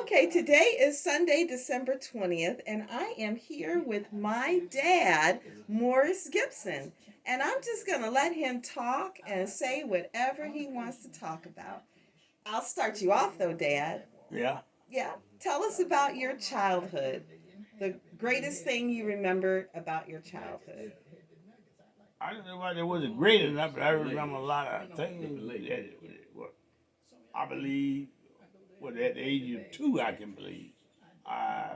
Okay, today is Sunday, December 20th, and I am here with my dad, Morris Gibson. And I'm just going to let him talk and say whatever he wants to talk about. I'll start you off, though, Dad. Yeah. Yeah, tell us about your childhood. The greatest thing you remember about your childhood. I don't know whether it was great enough, but I remember a lot of things that I believe was at the age of 2, I can believe. I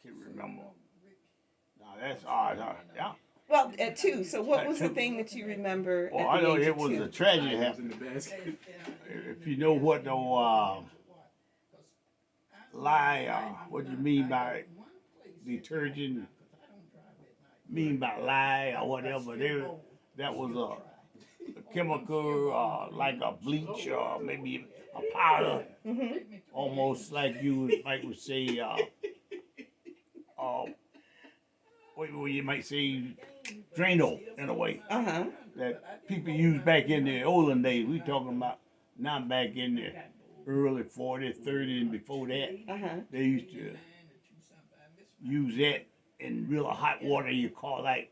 can remember. Now that's odd, huh? Yeah. Well, at 2, so what At was the 2. thing that you remember Well, at I the know age it of was 2? a tragedy happened. If you know what the lie, what do you mean by detergent, mean by lye or whatever, that was a chemical, like a bleach or maybe a powder, Mm-hmm. almost like might would say, uh, what you might say, Drano in a way Uh-huh. that people used back in the olden days. We talking about now back in the early 40s, 30s, and before that. Uh-huh. They used to use that in real hot water. You call like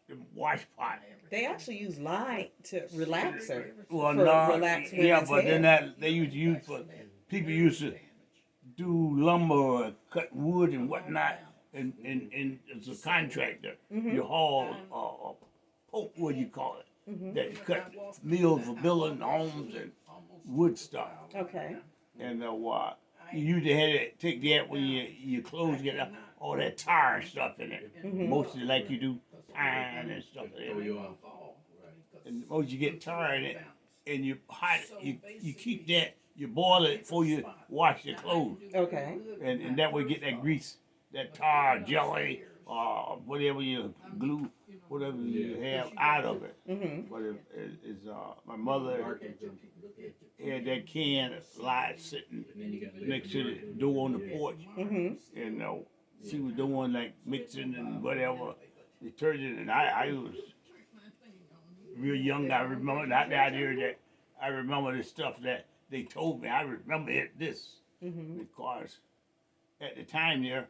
the wash pot. They actually use lye to relax her. Well, For no, relaxed yeah, women's but then hair. that they used to use for people used to do lumber or cut wood and whatnot, and as a contractor, Mm-hmm. you haul pulp wood, you call it, Mm-hmm. that you cut mills for building homes and wood stuff. Okay. And you usually had to take that when your clothes get all that tar stuff in it. Mm-hmm. Mostly like you do pine and stuff in it. And most you get tar in it, and you hot you keep that, you boil it before you wash your clothes, Okay. and that way get that grease, that tar, jelly, whatever you glue, whatever you have out of it. Mm-hmm. But it's my mother had that can of lye sitting next to the door on the porch, Mm-hmm. and she was doing like mixing and whatever detergent, and I was real young. I remember that idea that I remember the stuff that they told me. I remember this Mm-hmm. because at the time there,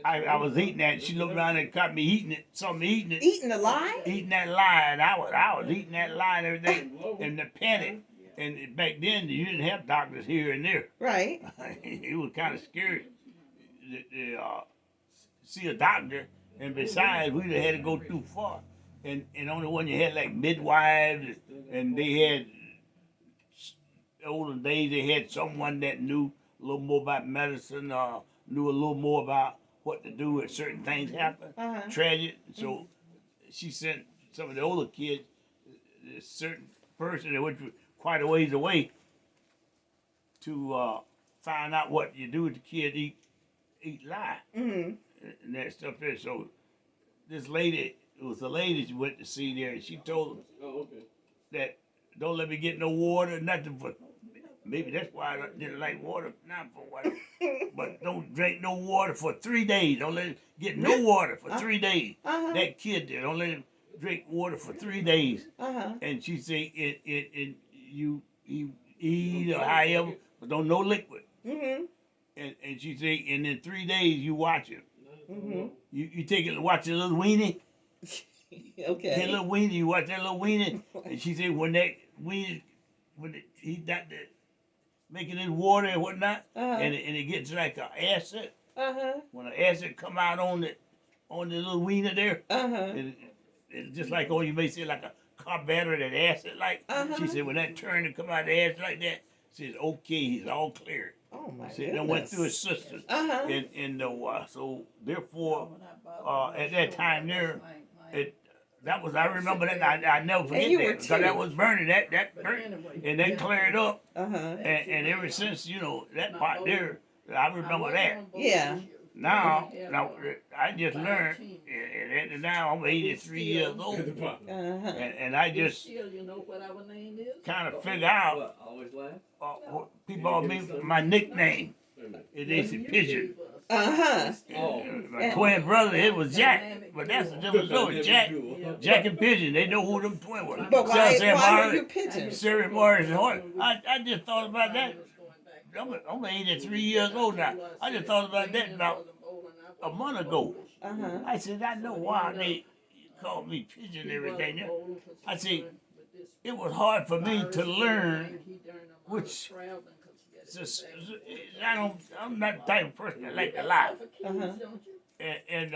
I was eating that. And she looked around and caught me eating it. Saw me eating it. Eating the lye? Eating that lye, and I was eating that lye and everything, and the panic. And back then, you didn't have doctors here and there. Right. It was kind of scary to see a doctor, and besides, we'd have had to go too far. And only one you had like midwives, and they had older days. They had someone that knew a little more about medicine, knew a little more about what to do if certain things happen, tragic. So she sent some of the older kids, a certain person that went quite a ways away to find out what you do with the kid eat lye Mm-hmm. and that stuff there. So this lady, it was a lady she went to see there, and she told them that don't let me get no water, nothing for. Maybe that's why I didn't like water, not for water. But don't drink no water for 3 days. Don't let him get no water for 3 days. Uh-huh. That kid there, don't let him drink water for 3 days. Uh-huh. And she say you eat or however, but don't no liquid. Mm-hmm. And she say, and in 3 days you watch him. Mm-hmm. You take it, watch the little weenie. Okay. That little weenie, you watch that little weenie. And she said when that weenie, he got the making his water and whatnot, and it gets like an acid. When the acid come out on the little wiener there, it's just like you may say like a car battery that acid like. She said when that turn and come out the acid like that, she says okay, he's all clear. Oh my See, goodness. that went through his system, and so therefore at that time there, that was I remember that I never forget that because that was burning that burnt and that cleared up and ever since that part there I remember that. Yeah. Now I just learned and now I'm 83 years old and I just kind of figure out what people call me my nickname. It is Pigeon. My twin brother, it was Jack, but that's a different story. Jack and Pigeon, they know who them twin were. But why were you Pigeon? Sarah Morris and Horton. I just thought about that. I'm 83 years old now. I just thought about that about a month ago. I said, I know why they called me Pigeon every day now. I said, it was hard for me to learn which. I'm not the type of person that like to lie. And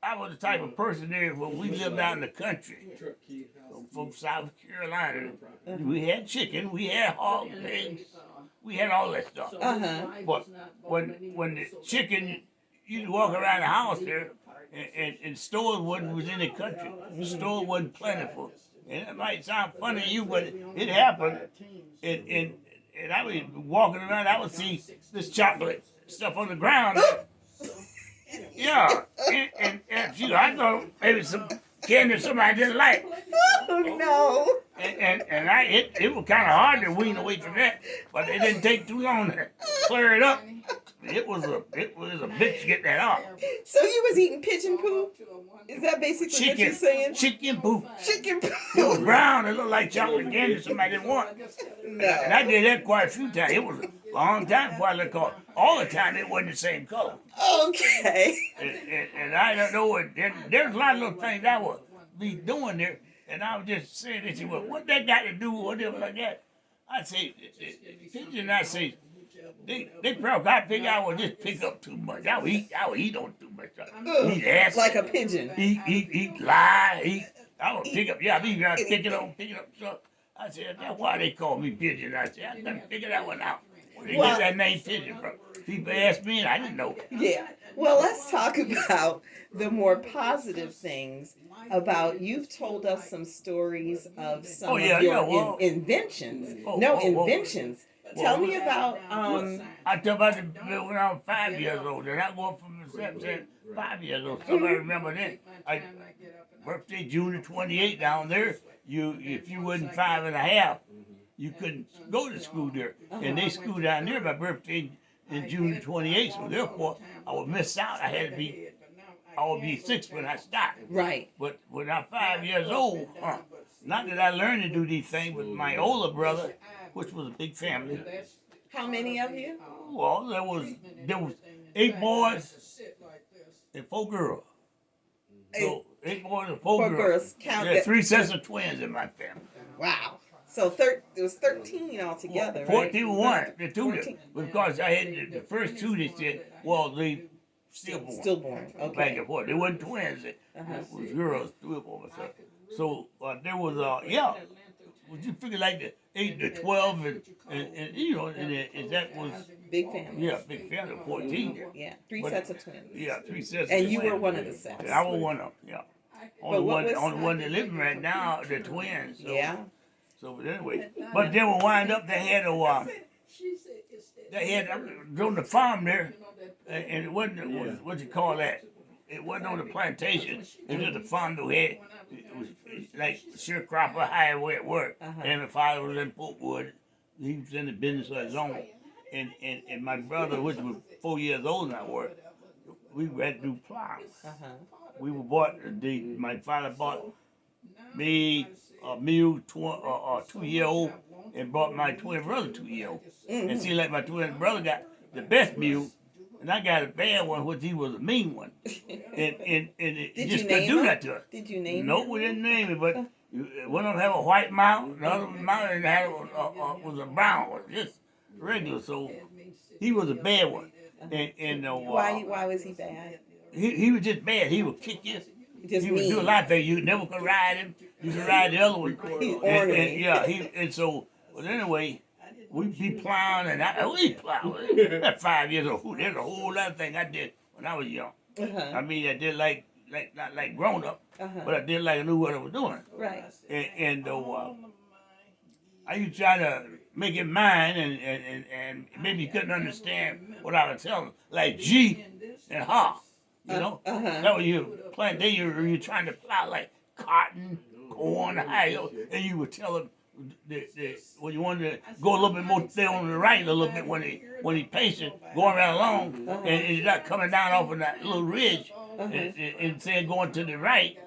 I was the type of person there when we lived out in the country from South Carolina. We had chicken, we had hog eggs, we had all that stuff. But when the chicken, you'd walk around the house there, and stores was in the country. The store wasn't plentiful. And it might sound funny to you, but it happened. And I was walking around, I would see this chocolate stuff on the ground. Yeah, and I thought maybe some candy somebody didn't like. Oh no! And it was kind of hard to wean away from that, but it didn't take too long to clear it up. It was a bitch to get that off. So you was eating pigeon poop? Is that basically what you're saying? Chicken poop. Chicken poop. It was brown. It looked like chocolate candy somebody didn't want. No. And I did that quite a few times. It was a long time before I let go. All the time it wasn't the same color. Okay. And I don't know. There's a lot of little things I would be doing there. And I was just saying, they said, well, what that got to do with whatever like that? I say, Pigeon, I say, they probably I think I would just pick up too much. I would eat on too much. Eat ass. Like a pigeon. Eat, lie, I would pick up, I be around picking up stuff. I said, that's why they call me Pigeon. I said, I couldn't figure that one out. Where they get that name Pigeon from? People asked me and I didn't know. Yeah. Well, let's talk about the more positive things about, you've told us some stories of some of your inventions. Inventions. Tell me about I tell about when I was 5 years old, and I go up from the 5 years old. Somebody remember that. Birthday June the 28th down there. If you wasn't 5 and a half, you couldn't go to school there. And they school down there. My birthday in June the 28th, so therefore I would miss out. I would be 6 when I stopped. Right. But when I'm 5 years old, not that I learned to do these things, but my older brother, which was a big family. How many of you? Well, there was 8 boys and 4 girls. So 8 boys and 4 girls. Count. There were 3 sets of twins in my family. Wow. So there was 13 altogether, 14 right? one. The two, because I had the first 2. They said, well, they stillborn. Okay. Back and forth. They weren't twins. It was girls, 2 of them. So there was would you figure like the 8 to 12 and you know, and that was big family. Yeah, big family, 14. Yeah, 3 sets of twins. Yeah, 3 sets. And you were one of the sets. I was one of them. Yeah. Only one that living right now, the twins. So, yeah. So, but anyway, but they would wind up. They had on the farm there, and it wasn't what you call that. It wasn't on the plantation. It was just a farm that had. It was like sharecropper, highway at work. And my father was in Portwood. He was in the business of his own. And my brother, which was 4 years older than I was, we had to do plows. We were my father bought me a mule, 2-year-old, and bought my twin brother 2-year-old. And see, like my twin brother got the best mule, and I got a bad one, which he was a mean one. And it just couldn't do that to us. Did you name him? No, we didn't name it, but one of them had a white mouth, the other mouth was a brown one, just regular. So he was a bad one. Why was he bad? He was just bad. He would kick you. Just he would do a lot of things. You never could ride him. You could ride the other one. But anyway, we'd be plowing, and we plowed. At 5 years old, there's a whole lot of things I did when I was young. I mean, I did not like grown up, but I did like I knew what I was doing. Right. And I used to try to make it mine, and maybe you couldn't understand what I was telling, like G and Ha. You know, that was you playing. Then you're trying to plow like cotton, corn, and you would tell them when you wanted to go a little bit more, stay on the right a little bit when he patient, going right along, and you're not coming down off of that little ridge, and saying going to the right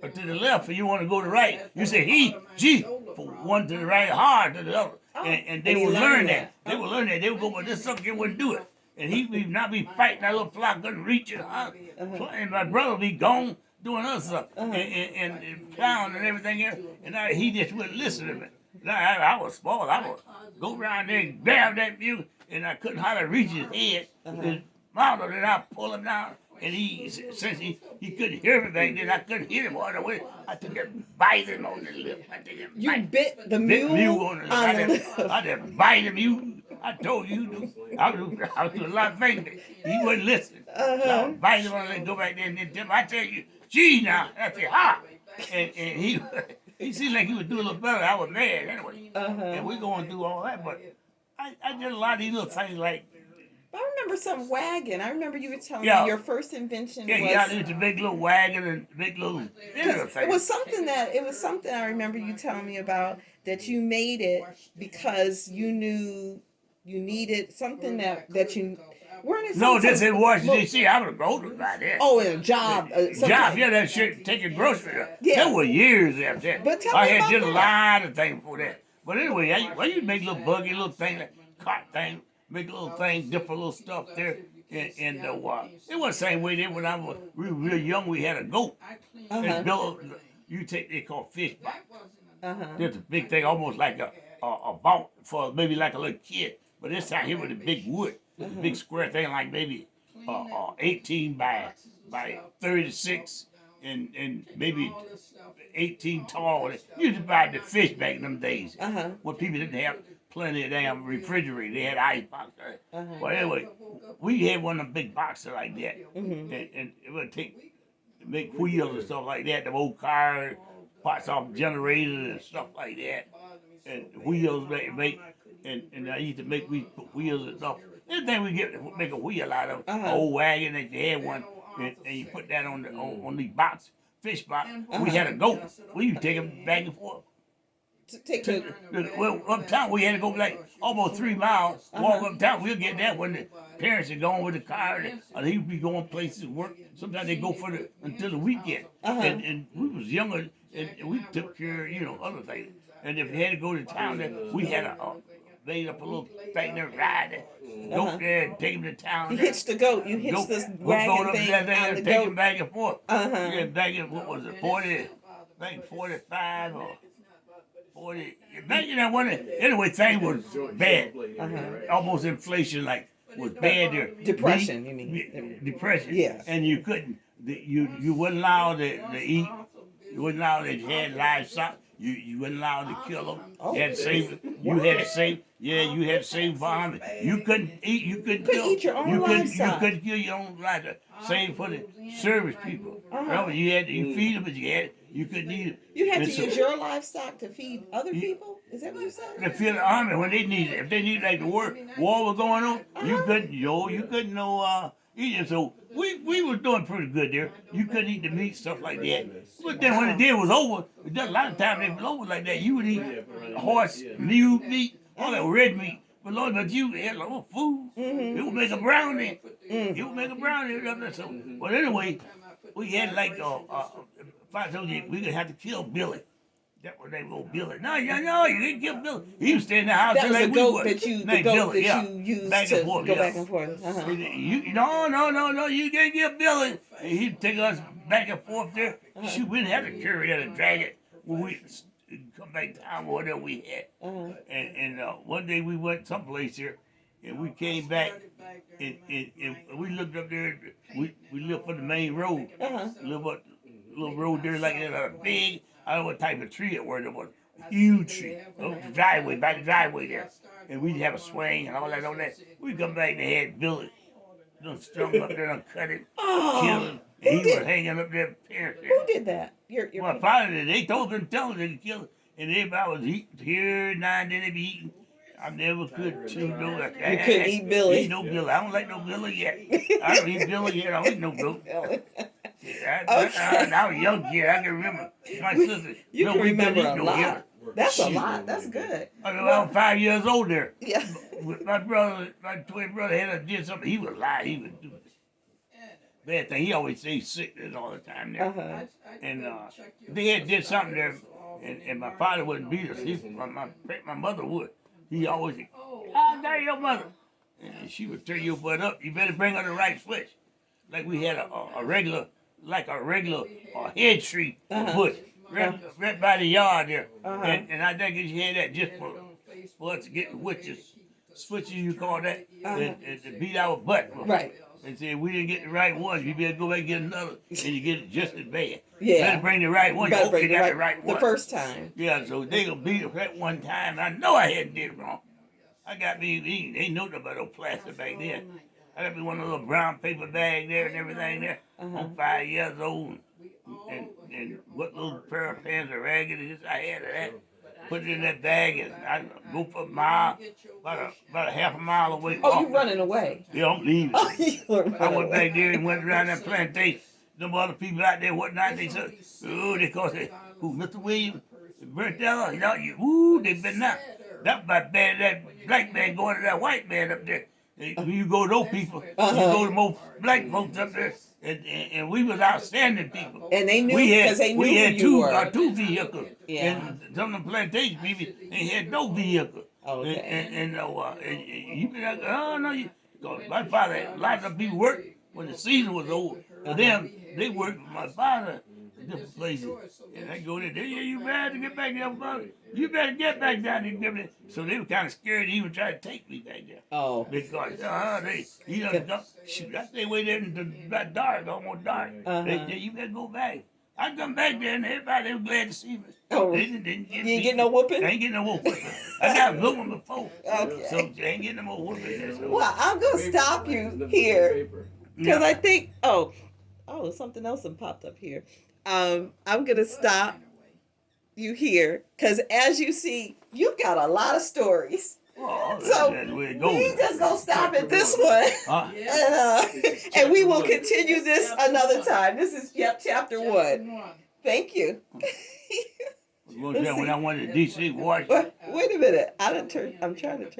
or to the left, and you want to go to the right. You say he, G, from one to the right hard to the other. And they would learn that. They would learn that. They would go, but this something they wouldn't do it. And he would not be fighting that little flock, couldn't reach it. And my brother would be gone doing other stuff and plowing and everything else. And he just wouldn't listen to me. I was small. I would go around there and grab that mule, and I couldn't hardly reach his head. His mouth, and I pull him down. And since he couldn't hear me back then, I couldn't hit him all the way. I took and bite him on the lip. You bit the mule on the lip. I just bite him. I told you, I was doing a lot of things. He wouldn't listen. So I bite him on the lip, go back there and then tell him, I tell you, gee now. I said, ha. And he seemed like he would do a little better. I was mad anyway. And we going through all that, but I did a lot of these little things like, I remember some wagon. I remember you were telling me your first invention was... Yeah, it was a big little wagon and big little... It was something I remember you telling me about, that you made it because you knew you needed something that you... No, this in Washington, D.C. I was older by then. Oh, a job. Job, that shit, taking groceries. Yeah. There were years after that. But tell I me had about just that. a lot of things for that. But anyway, you make little buggy, little thing, like cart thing, make little things, different little stuff there. And it was the same way then when we were real young, we had a goat. And built, they call fish box. There's a big thing, almost like a boat for maybe like a little kid. But this time here with a big wood. A big square thing like maybe 18 by 36 and maybe 18 tall. You used to buy the fish back in them days. When people didn't have plenty of damn refrigerator. They had ice box. Well, anyway, we had one of them big boxes like that. And it would make wheels and stuff like that. The old car, parts off generators and stuff like that. And wheels make. And I used to we put wheels and stuff. Anything we get make a wheel out of, an old wagon that you had one, and you put that on the fish box. We had a goat. We used to take him back and forth. Well, uptown we had to go like almost 3 miles, walk uptown. We'll get that when the parents are going with the car, or he'd be going places to work. Sometimes they go until the weekend. And we was younger, and we took care of, other things. And if we had to go to town, then we had made up a little thing to ride it. Go there and take him to town. You hitched the goat. You hitched this wagon thing on the take goat. him back and forth. Yeah, back in, what was it, 45 or 40. Back in that one, anyway, thing was bad. Almost inflation, was bad there. Depression, you mean? Depression. Yeah. And you couldn't, you wasn't allowed to eat. You wasn't allowed to have livestock. You wasn't allowed to kill them. You had to save. You had to save. Yeah, you had to save farm. You couldn't eat. You couldn't kill. Eat your own livestock. You couldn't kill your own livestock. Save for the service people. Remember, you feed them, but you couldn't eat them. You had to use your livestock to feed other people. Is that what you said? To feed the army when they needed it. If they needed the war was going on, you couldn't. You couldn't eat it. So we were doing pretty good there. You couldn't eat the meat, stuff like that. But then when the day was over, a lot of times it was over like that. You would eat horse, mule meat, all that red meat. But Lord, you had a little food. It would make a brownie. It would make a brownie. So, but anyway, we had if I told you, we would have to kill Billy. That was they old Billy. No, you didn't kill Billy. He was staying in the house. That was like the goat that you used back to and forth, go back and forth. No, you didn't kill Billy. And he'd take us back and forth there. Shoot, we didn't have to carry that and drag it when we come back down or whatever we had. And one day we went someplace here, and we came back, and we looked up there. We lived on the main road. Live up little road there like that, a big. I don't know what type of tree it was. It was a huge tree. By the driveway there. And we'd have a swing and all that. We'd come back and they had Billy. Strung up there and cut him, killed him. And he was hanging up there. Who did that? Your my father did. They told him to kill him. And everybody was eating here, now and then they be eating. I never could chew no. You couldn't eat Billy. Eat no Billy. I don't like no Billy yet. I don't eat Billy yet. I don't eat no goat. I was a young kid. I can remember my sister. You can remember a lot. Here. That's a lot. That's good. I was 5 years old there. Yeah. My twin brother did something. He was lying. He would do it. bad thing. He always say sickness all the time there. Uh-huh. And they had did something there, and my father wouldn't beat us. My mother would. He always said, "Ah, there your mother," and she would turn your butt up. You better bring her the right switch. Like we had a regular head tree bush right by the yard there, and I think she had that just for us to get the switches you call that, and to beat our butt. Right. And said we didn't get the right one. You better go back and get another, and you get it just as bad. Yeah. You better bring the right one. You hope you got the right one the first time. Yeah, so they gonna beat us that one time. I know I hadn't did it wrong. I got me. Ain't know nothing about no plastic back there. I got me one of those brown paper bags there and everything there. I'm 5 years old, and what little pair of pants are raggedy I had of that. Put it in that bag and I go for a mile, about a half a mile away. Oh, you running away? Yeah, I'm leaving. Oh, you were running I went away. back there and went around that plantation. Them other people out there, whatnot, they said, oh, they called it, who, Mr. Williams, burnt down, they been now. That's about bad, that black man going to that white man up there. When you go to those people, you go to more black folks up there, and we was outstanding people. And they knew because they knew we had who you were. two vehicles. Yeah. And some of the plantation people, they had no vehicle. Okay. And you be like, oh no, my father, a lot of the people worked when the season was over. For them, they worked with my father in different places. And I go there, yeah, you better get back there, brother. You better get back down there. So they were kind of scared to even try to take me back there. Oh. Because, shoot, I stay way there until about dark, almost dark. They said, you better go back. I come back there and everybody was glad to see me. Oh, they didn't you ain't getting no whooping? I ain't getting no whooping. I got a good one before. Okay. So I ain't getting no more whooping. So. Well, I'm going to stop you here because I think, something else that popped up here. I'm going to stop you here because as you see, you've got a lot of stories. Oh, so we just gonna stop at this one, and we will continue this another time. This is chapter 1. Thank you. When I went to DC, Washington. Wait a minute. I'm trying to turn.